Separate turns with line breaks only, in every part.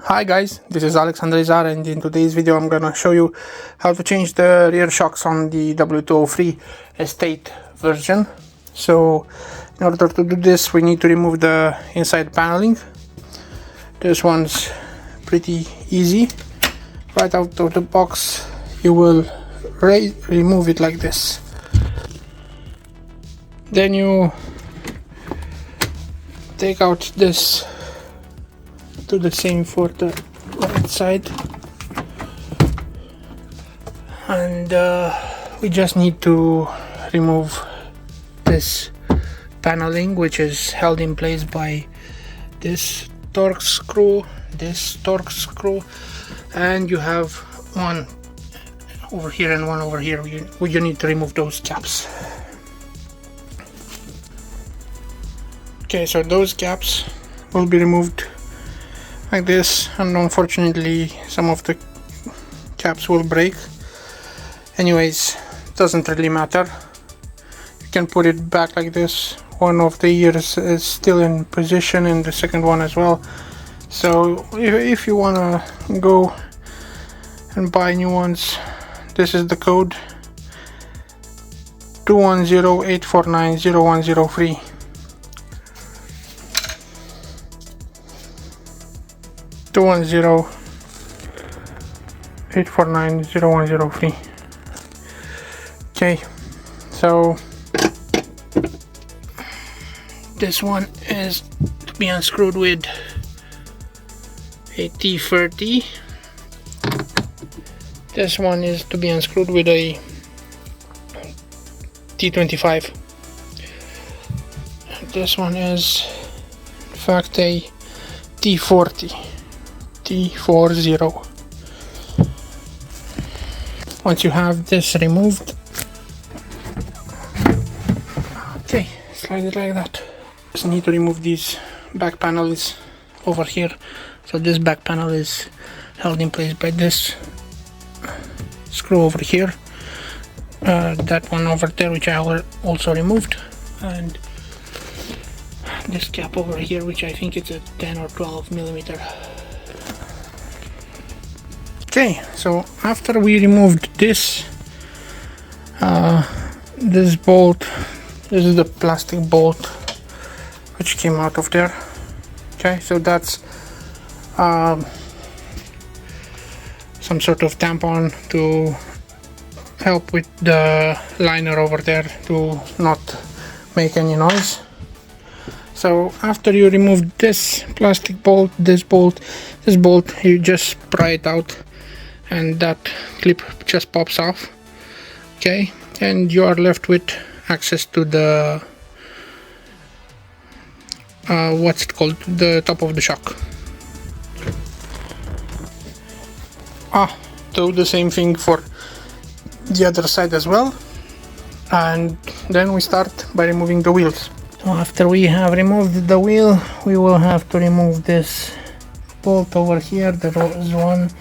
Hi guys, this is Alexander Izar, and in today's video I'm gonna show you how to change the rear shocks on the W203 estate version. So in order to do this we need to remove the inside paneling. This one's pretty easy. Right out of the box you will remove it like this. Then you take out this, do the same for the right side, and we just need to remove this paneling, which is held in place by this torque screw, and you have one over here and one over here. You need to remove those caps. Okay, so those caps will be removed like this, and unfortunately some of the caps will break. Anyways, it doesn't really matter. You can put it back like this. One of the ears is still in position and the second one as well. So if you wanna go and buy new ones, this is the code 210-849-0103. $210-849-0103. Okay, so this one is to be unscrewed with a T30. This one is to be unscrewed with a T25. This one is in fact a T40. Once you have this removed, okay, slide it like that. Just need to remove these back panels over here. So this back panel is held in place by this screw over here, that one over there, which I also removed, and this cap over here, which I think it's a 10 or 12 millimeter. Okay, so after we removed this this bolt, this is the plastic bolt which came out of there. Okay, so that's some sort of tampon to help with the liner over there to not make any noise. So after you remove this plastic bolt, this bolt, you just pry it out, and that clip just pops off. Okay, and you are left with access to the what's it called, the top of the shock. Do the same thing for the other side as well, and then we start by removing the wheels. So after we have removed the wheel, we will have to remove this bolt over here. There was one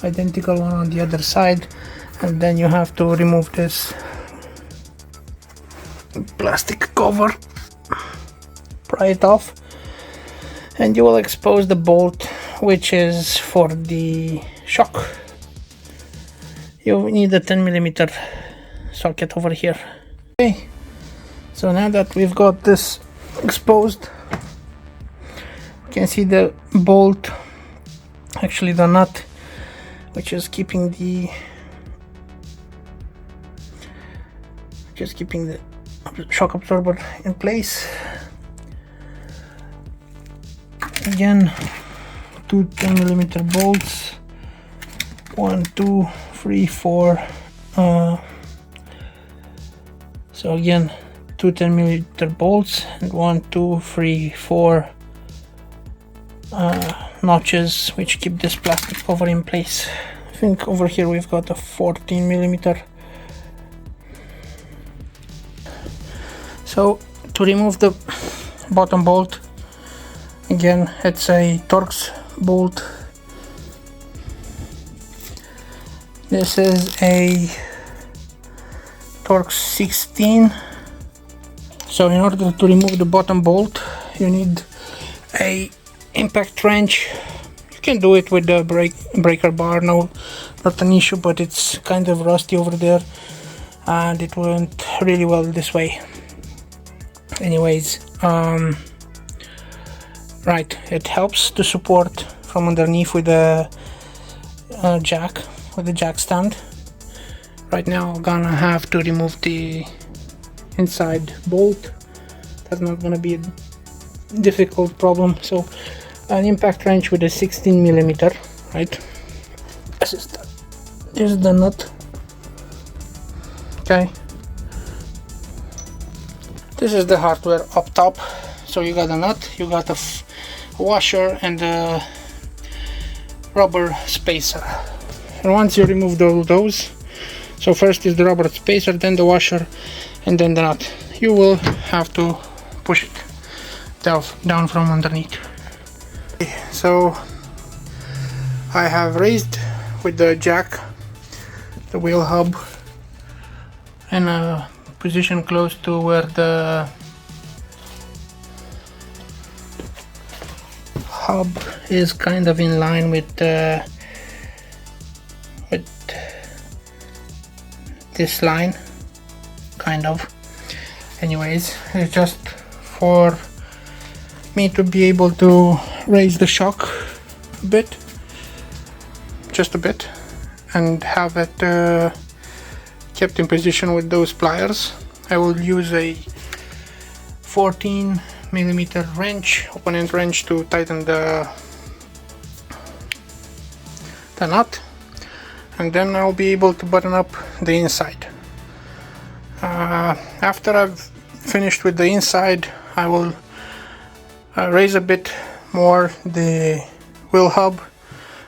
identical one on the other side, and then you have to remove this plastic cover, pry it off, and you will expose the bolt which is for the shock. You need a 10 millimeter socket over here. Okay, so now that we've got this exposed, you can see the bolt, actually the nut, which is keeping the shock absorber in place. Again, two 10 millimeter bolts, 1, 2, 3, 4. So again, two 10 millimeter bolts and 1, 2, 3, 4 notches which keep this plastic cover in place. I think over here we've got a 14 millimeter. So to remove the bottom bolt, again it's a Torx bolt. This is a Torx 16. So in order to remove the bottom bolt, you need a impact wrench. You can do it with the breaker bar, no, not an issue, but it's kind of rusty over there and it went really well this way. Anyways, right, it helps to support from underneath with the jack, with the jack stand. Right now I'm gonna have to remove the inside bolt. That's not gonna be a difficult problem. So an impact wrench with a 16mm, right? This is the nut. Okay, this is the hardware up top. So you got a nut, you got a washer and a rubber spacer. And once you remove all those, so first is the rubber spacer, then the washer, and then the nut, you will have to push it down from underneath. So I have raised with the jack the wheel hub in a position close to where the hub is kind of in line with this line, kind of. Anyways, it's just for me to be able to raise the shock a bit, just a bit, and have it kept in position with those pliers. I will use a 14mm wrench, open-end wrench, to tighten the nut, and then I'll be able to button up the inside. After I've finished with the inside, I will raise a bit more the wheel hub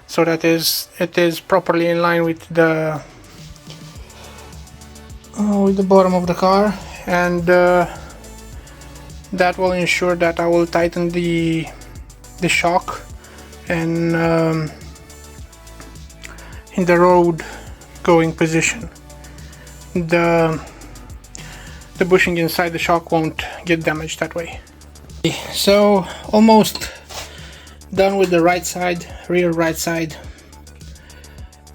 so that it is properly in line with the bottom of the car, and that will ensure that I will tighten the shock and in the road going position. The bushing inside the shock won't get damaged that way. So almost done with the right side, rear right side.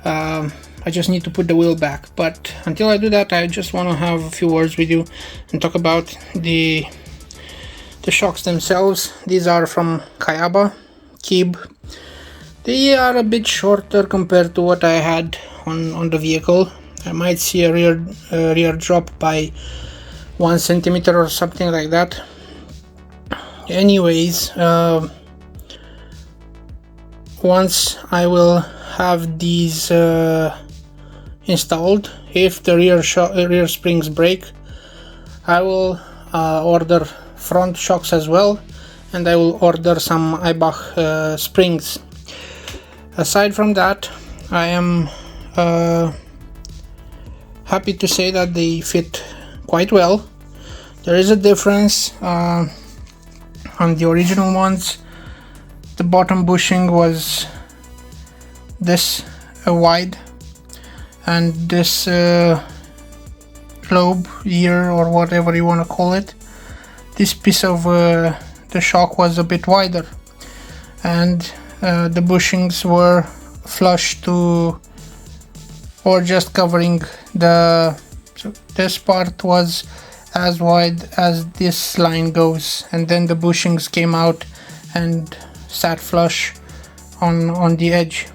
I just need to put the wheel back, but until I do that, I just want to have a few words with you and talk about the shocks themselves. These are from Kayaba, Kib. They are a bit shorter compared to what I had on the vehicle. I might see a rear drop by 1 centimeter or something like that. Anyways, once I will have these installed, if the rear springs break, I will order front shocks as well, and I will order some Eibach springs. Aside from that, I am happy to say that they fit quite well. There is a difference. On the original ones, the bottom bushing was this wide, and this lobe ear, or whatever you want to call it, this piece of the shock was a bit wider, and the bushings were flush to, or just covering the, so this part was as wide as this line goes, and then the bushings came out and sat flush on the edge.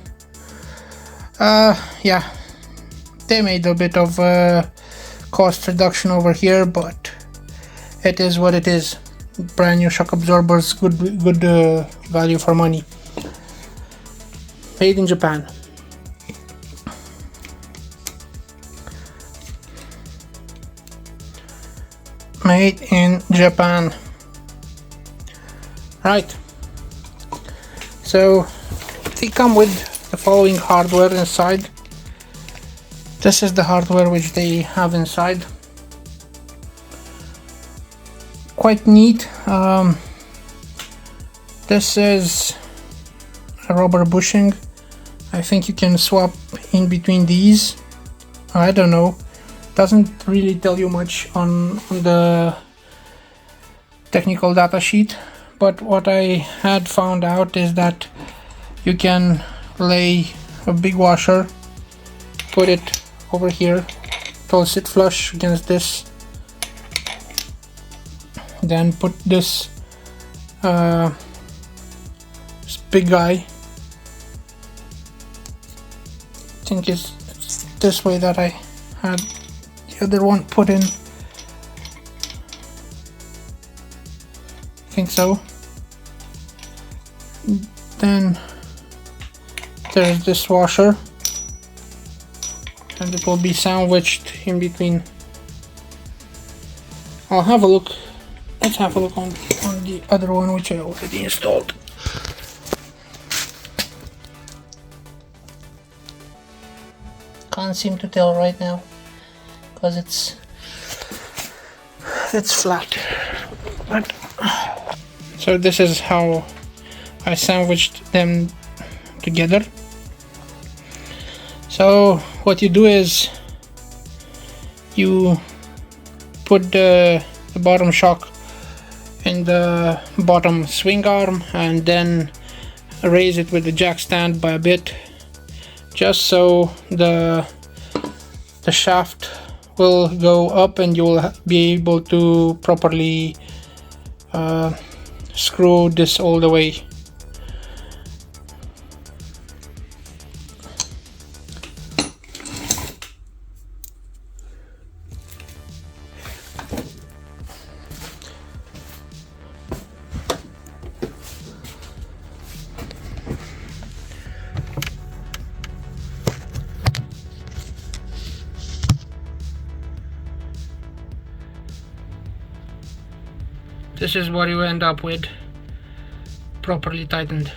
Yeah, they made a bit of cost reduction over here, but it is what it is. Brand new shock absorbers, good value for money. Made in Japan. Made in Japan. Right. So they come with the following hardware inside. This is the hardware which they have inside. Quite neat. This is a rubber bushing. I think you can swap in between these. I don't know. Doesn't really tell you much on the technical data sheet, but what I had found out is that you can lay a big washer, put it over here, it'll sit flush against this, then put this big guy, I think it's this way that I had the other one put in, I think so. Then there's this washer, and it will be sandwiched in between. I'll have a look. Let's have a look on the other one, which I already installed. Can't seem to tell right now because it's flat. But so this is how I sandwiched them together. So what you do is you put the bottom shock in the bottom swing arm and then raise it with the jack stand by a bit, just so the shaft will go up and you will be able to properly screw this all the way. This is what you end up with, properly tightened.